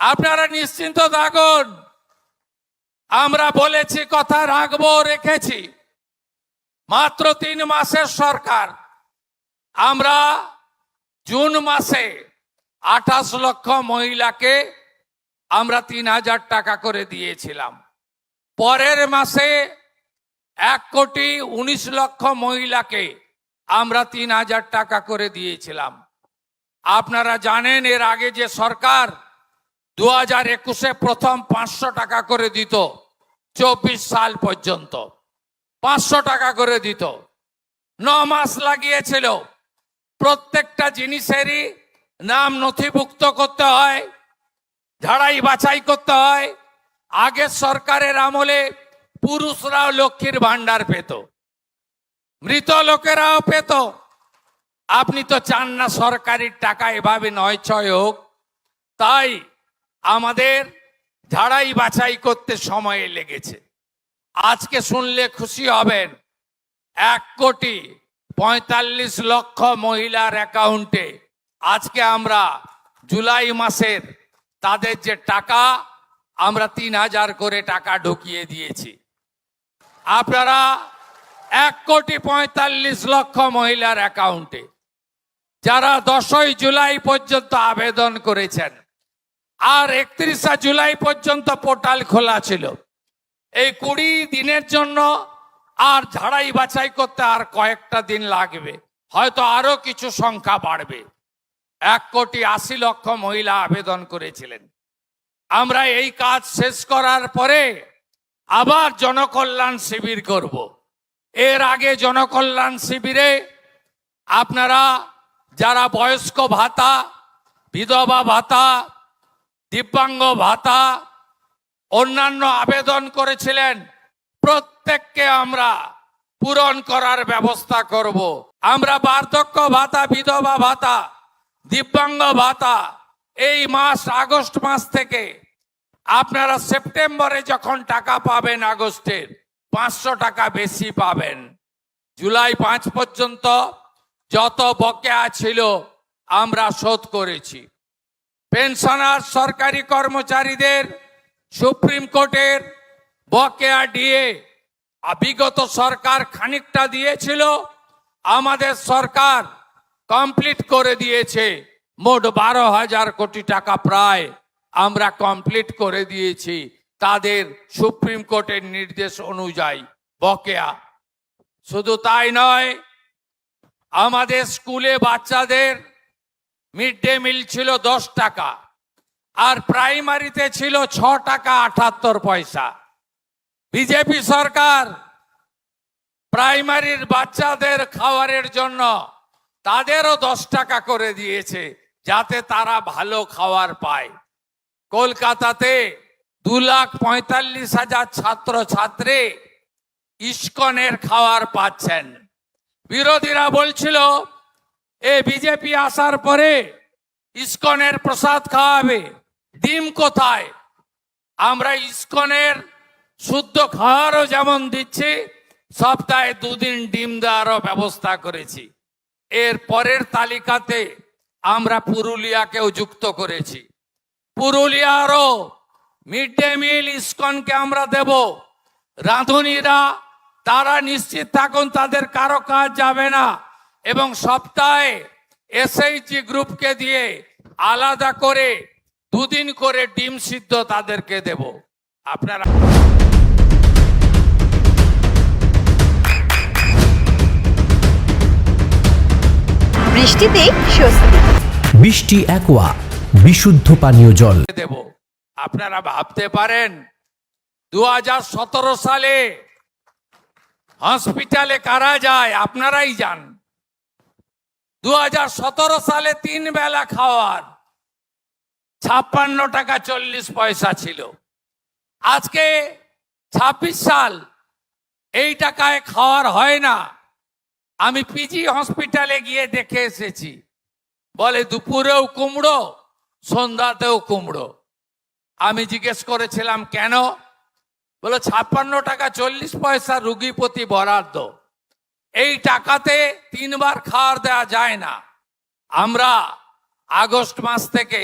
আপনারা নিশ্চিন্ত থাকুন, আমরা বলেছি কথা রাখবো, রেখেছি। মাত্র 3 মাসের সরকার, আমরা জুন মাসে 28 লক্ষ মহিলাকে আমরা 3000 টাকা করে দিয়েছিলাম। পরের মাসে 1,19,00,000 মহিলাকে আমরা 3000 টাকা করে দিয়েছিলাম। আপনারা জানেন এর আগে যে সরকার 2021-এ প্রথম 500 টাকা করে দিত, 24 সাল পর্যন্ত 500 টাকা করে দিত। 9 মাস লাগিয়েছিল। প্রত্যেকটা জিনিসেরই নাম নথিভুক্ত করতে হয়, ঝাড়াই বাছাই করতে হয়। আগের সরকারের আমলে পুরুষরাও লক্ষ্মীর ভান্ডার পেত, মৃত লোকেরাও পেত। আপনি তো চান না সরকারি টাকা এভাবে নয় ছয় হোক, তাই আমাদের ঝাড়াই বাছাই করতে সময় লেগেছে। আজকে শুনলে খুশি হবেন, 1,45,00,000 মহিলার অ্যাকাউন্টে আজকে আমরা জুলাই মাসের তাদের যে টাকা, আমরা 3,000 করে টাকা ঢুকিয়ে দিয়েছি। আপনারা 1,45,00,000 মহিলার অ্যাকাউন্টে যারা 10ই জুলাই পর্যন্ত আবেদন করেছেন, আর 31 জুলাই পর্যন্ত পোর্টাল খোলা ছিল। এই 20 দিনের জন্য আর ঝাড়াই বাছাই করতে আর কয়েকটা দিন লাগবে, হয়তো আরো কিছু সংখ্যা বাড়বে। 1,80,00,000 মহিলা আবেদন করেছিলেন। আমরা এই কাজ শেষ করার পরে আবার জনকল্যাণ শিবির করব। এর আগে জনকল্যাণ শিবিরে আপনারা যারা বয়স্ক ভাতা, বিধবা ভাতা, দিব্যাঙ্গ ভাতা, অন্যান্য আবেদন করেছিলেন, প্রত্যেককে আমরা পূরণ করার ব্যবস্থা করব। আমরা বার্ধক্য ভাতা, বিধবা ভাতা, দিব্যাঙ্গ ভাতা এই মাস আগস্ট মাস থেকে আপনারা সেপ্টেম্বরে যখন টাকা পাবেন, আগস্টের 500 টাকা বেশি পাবেন। জুলাই 5 পর্যন্ত যত বকেয়া ছিল আমরা শোধ করেছি। পেনশনার সরকারি কর্মচারীদের সুপ্রিম কোর্টের বকেয়া ডিএ বিগত সরকার খানিকটা দিয়েছিল, আমাদের সরকার কমপ্লিট করে দিয়েছে। মোট 12,000 কোটি টাকা প্রায় আমরা কমপ্লিট করে দিয়েছি তাদের সুপ্রিম কোর্টের নির্দেশ অনুযায়ী বকেয়া। শুধু তাই নয়, আমাদের স্কুলে বাচ্চাদের মিড ডে মিল ছিল 10 টাকা, আর প্রাইমারিতে ছিল 6 টাকা 78 পয়সা। বিজেপি সরকার প্রাইমারির বাচ্চাদের খাবারের জন্য তাদেরও 10 টাকা করে দিয়েছে, যাতে তারা ভালো খাবার পায়। কলকাতাতে 2,45,000 ছাত্র ছাত্রী ইস্কনের খাবার পাচ্ছেন। বিরোধীরা বলছিল এ বিজেপি আসার পরে ইস্কনের প্রসাদ খাওয়াবে, ডিম কোথায়? আমরা ইস্কনের শুদ্ধ খাওয়ারও যেমন দিচ্ছি, সপ্তাহে 2 দিন ডিম দেওয়ারও ব্যবস্থা করেছি। এর পরের তালিকাতে আমরা পুরুলিয়াকেও যুক্ত করেছি। পুরুলিয়ারও মিড ডে মিল ইস্কনকে আমরা দেব। রাঁধুনিরা তারা নিশ্চিত থাকুন, তাদের কারো কাজ যাবে না, এবং সপ্তাহে এসএইচজি গ্রুপকে দিয়ে আলাদা করে 2 দিন করে ডিম সিদ্ধ তাদেরকে দেব। আপনারা বৃষ্টিতে স্বস্তি। বৃষ্টি অ্যাকোয়া বিশুদ্ধ পানীয় জল দেব। আপনারা ভাবতে পারেন 2017 সালে হসপিটালে কারা যায়? আপনারাই যান। 2017 সালে 3 বেলা খাওয়ার 56 টাকা 40 পয়সা ছিল। আজকে 26 সাল, এই টাকায় খাওয়ার হয় না। আমি পিজি হসপিটালে গিয়ে দেখে এসেছি, বলে দুপুরেও কুমড়ো, সন্ধ্যাতেও কুমড়ো। আমি জিজ্ঞেস করেছিলাম কেন? বলে 56 টাকা 40 পয়সা রুগী প্রতি বরাদ্দ, এই টাকাতে 3 বার খাওয়ার দেওয়া যায় না। আমরা আগস্ট মাস থেকে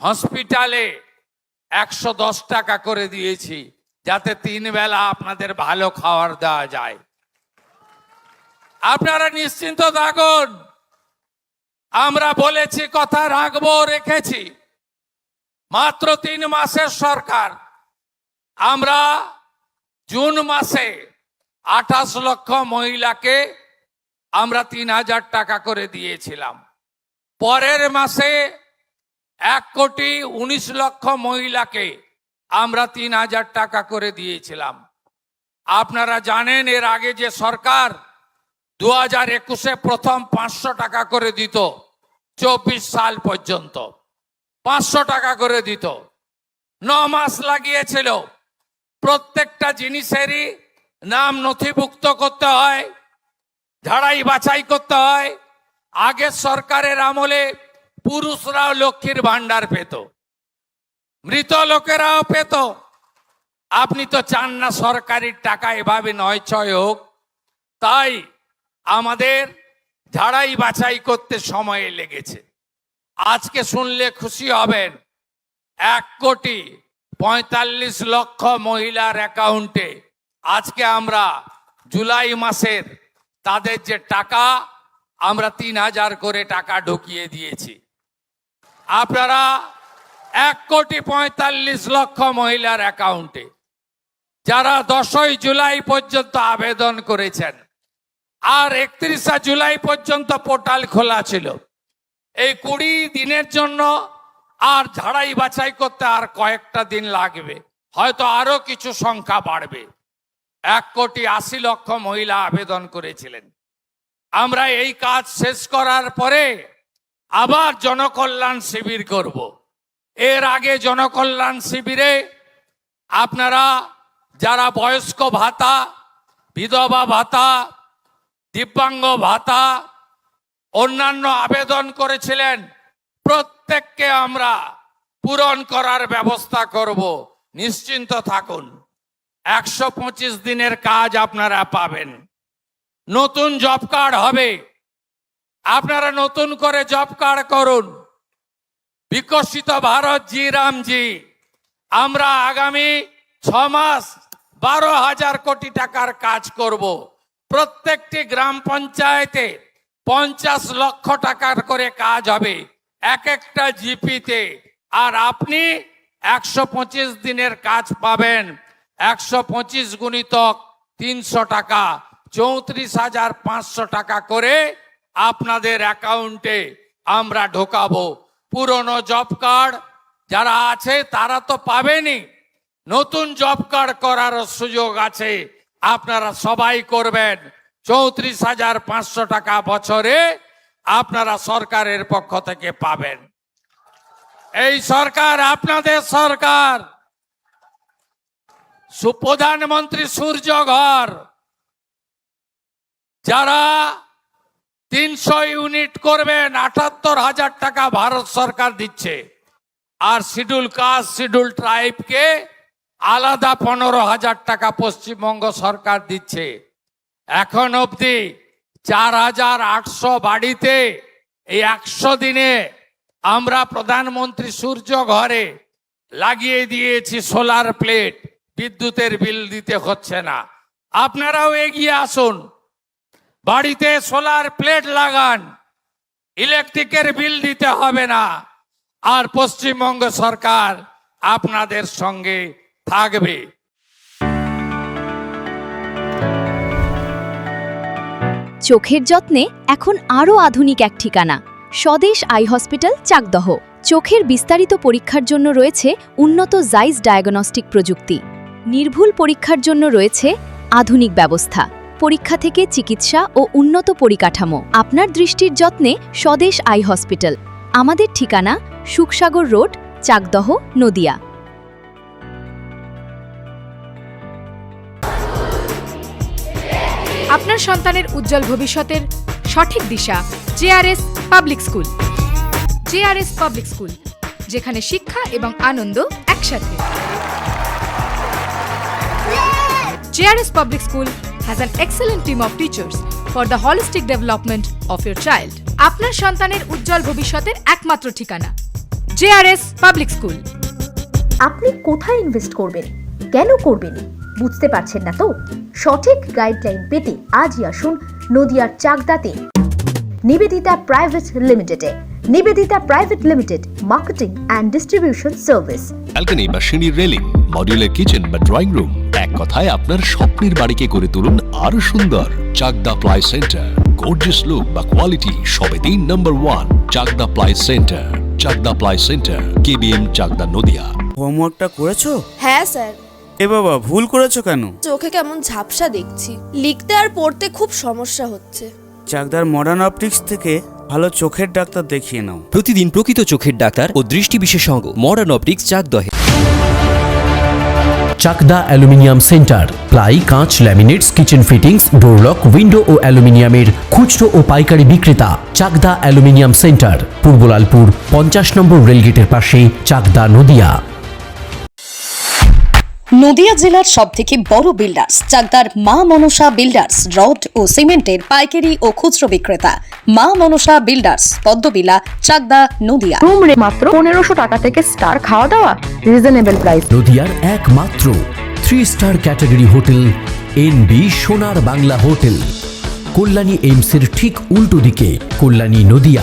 হসপিটালে 110 টাকা করে দিয়েছি, যাতে 3 বেলা আপনাদের ভালো খাবার দেওয়া যায়। আপনারা নিশ্চিন্ত থাকুন, আমরা বলেছি, কথা রাখবো, রেখেছি। মাত্র 3 মাসের সরকার, আমরা জুন মাসে 28 লক্ষ মহিলাকে আমরা 3000 টাকা করে দিয়েছিলাম। পরের মাসে 1,19,00,000 মহিলাকে আমরা 3000 টাকা করে দিয়েছিলাম। আপনারা জানেন, এর আগে যে সরকার 2021-এ প্রথম 500 টাকা করে দিত, 24 সাল পর্যন্ত 500 টাকা করে দিত। 9 মাস লাগিয়েছিল। প্রত্যেকটা জিনিসেরই নাম নথিভুক্ত করতে হয়, ঝাড়াই বাছাই করতে হয়। আগের সরকারের আমলে পুরুষরাও লক্ষ্মীর ভান্ডার পেত, মৃত লোকেরাও পেত। আপনি তো চান না সরকারি টাকা এভাবে নয় ছয় হোক, তাই আমাদের ঝাড়াই বাছাই করতে সময় লেগেছে। আজকে শুনলে খুশি হবেন, 1,45,00,000 মহিলার অ্যাকাউন্টে আজকে আমরা জুলাই মাসের তাদের যে টাকা, আমরা 3,000 করে টাকা ঢুকিয়ে দিয়েছি। আপনারা 1,45,00,000 মহিলার অ্যাকাউন্টে, যারা 10ই জুলাই পর্যন্ত আবেদন করেছেন, আর 31শে জুলাই পর্যন্ত পোর্টাল খোলা ছিল। এই 20 দিনের জন্য আর ঝাড়াই বাছাই করতে আর কয়েকটা দিন লাগবে, হয়তো আরো কিছু সংখ্যা বাড়বে। 1,80,00,000 মহিলা আবেদন করেছিলেন। আমরা এই কাজ শেষ করার পরে আবার জনকল্যাণ শিবির করব। এর আগে জনকল্যাণ শিবিরে আপনারা যারা বয়স্ক ভাতা, বিধবা ভাতা, দিব্যাঙ্গ ভাতা, অন্যান্য আবেদন করেছিলেন, প্রত্যেককে আমরা পূরণ করার ব্যবস্থা করব। নিশ্চিন্ত থাকুন, 125 দিনের কাজ আপনারা পাবেন। নতুন জব কার্ড হবে, আপনারা নতুন করে জব কার্ড করুন। বিকশিত ভারত জি রামজি, আমরা আগামী 6 মাস 12,000 কোটি টাকার কাজ করব। প্রত্যেকটি গ্রাম পঞ্চায়েতে 50 লক্ষ টাকার করে কাজ হবে, এক একটা জিপিতে। আর আপনি 125 দিনের কাজ পাবেন। 125 গুণিতক 300 টাকা, 34,500 টাকা করে আপনাদের অ্যাকাউন্টে আমরা ঢোকাবো। পুরনো জব কার্ড যারা আছে তারা তো পাবেনই, নতুন জব কার্ড করার সুযোগ আছে। আপনারা সবাই করবেন। 34,500 টাকা বছরে আপনারা সরকারের পক্ষ থেকে পাবেন। এই সরকার আপনাদের সরকার। প্রধানমন্ত্রী সূর্য ঘর, যারা 300 ইউনিট করবেন 78,000 টাকা ভারত সরকার দিচ্ছে। আর শিডিউল কাস্ট, শিডিউল ট্রাইবকে আলাদা 15,000 টাকা পশ্চিমবঙ্গ সরকার দিচ্ছে। এখন অবধি 4,800 বাড়িতে এই 100 দিনে আমরা প্রধানমন্ত্রী সূর্য ঘরে লাগিয়ে দিয়েছি সোলার প্লেট। বিদ্যুতের বিল দিতে হচ্ছে না। আপনারাও এগিয়ে আসুন, বাড়িতে সোলার প্লেট লাগান, ইলেকট্রিকের বিল দিতে হবে না। আর পশ্চিমবঙ্গ সরকার আপনাদের সঙ্গে থাকবে। চোখের যত্নে এখন আরও আধুনিক এক ঠিকানা, স্বদেশ আই হসপিটাল, চাকদহ। চোখের বিস্তারিত পরীক্ষার জন্য রয়েছে উন্নত জাইস ডায়াগনস্টিক প্রযুক্তি। নির্ভুল পরীক্ষার জন্য রয়েছে আধুনিক ব্যবস্থা, পরীক্ষা থেকে চিকিৎসা ও উন্নত পরিকাঠামো। আপনার দৃষ্টির যত্নে স্বদেশ আই হসপিটাল। আমাদের ঠিকানা সুখসাগর রোড, চাকদহ, নদিয়া। আপনার সন্তানের উজ্জ্বল ভবিষ্যতের সঠিক দিশা JRS public school. JRS public school, যেখানে শিক্ষা এবং আনন্দ একসাথে। JRS public school has an excellent team of teachers for the holistic development of your child. আপনার সন্তানের উজ্জ্বল ভবিষ্যতের একমাত্র ঠিকানা জেআরএস পাবলিক স্কুল। আপনি কোথায় ইনভেস্ট করবেন, কেন করবেন, বুঝতে পারছেন না তো? সঠিক গাইডলাইন পেতে আজই আসুন নদিয়ার চাকদাতে নিবেদিতা প্রাইভেট লিমিটেডে। Nivedita private limited, marketing and distribution service. Balcony বা সিঁড়ির রেলিং, মডিউলার কিচেন বা ড্রয়িং রুম, এক কথায় আপনার স্বপ্নের বাড়িকে করে তুলুন আরো সুন্দর। Chakdah ply centre, gorgeous look বা কোয়ালিটি সবে দিন number 1। Chakdah ply centre, Chakdah ply centre, KBM Chakdah Nadia. হোমওয়ার্কটা করেছো? হ্যাঁ স্যার। এ বাবা, ভুল করেছো কেন? চোখে কেমন ঝাপসা দেখছি, লিখতে আর পড়তে খুব সমস্যা হচ্ছে। চাকদার মডার্ন অপটিক্স থেকে ভালো চোখের ডাক্তার দেখিয়ে নাও। প্রতিদিন প্রকৃত চোখের ডাক্তার ও দৃষ্টি বিশেষজ্ঞ মডার্ন অপটিক্স চাকদহে। চাকদা অ্যালুমিনিয়াম সেন্টার, প্লাই, কাঁচ, laminates, kitchen fittings, door lock, window ও অ্যালুমিনিয়ামের খুচরো ও পাইকারি বিক্রেতা। চাকদা অ্যালুমিনিয়াম সেন্টার, পূর্ব লালপুর 50 নম্বর রেলগেটের পাশে, চাকদা, নদিয়া। নদিয়া জেলার সবথেকে বড় বিল্ডার্স চাকদার মা মনসা বিল্ডার্স, রড ও সিমেন্টের পাইকারি ও খুচরো বিক্রেতা। মা মনসা বিল্ডার্স, পদ্মবিলা, চাকদা, নদিয়া। রুম রে মাত্র 1500 টাকা থেকে স্টার, খাওয়া দাওয়া রিজনেবল প্রাইস। নদিয়ার একমাত্র 3 স্টার ক্যাটাগরি হোটেল এনবি সোনার বাংলা হোটেল, কল্যাণী এইমসের ঠিক উল্টো দিকে, কল্যাণী, নদিয়া।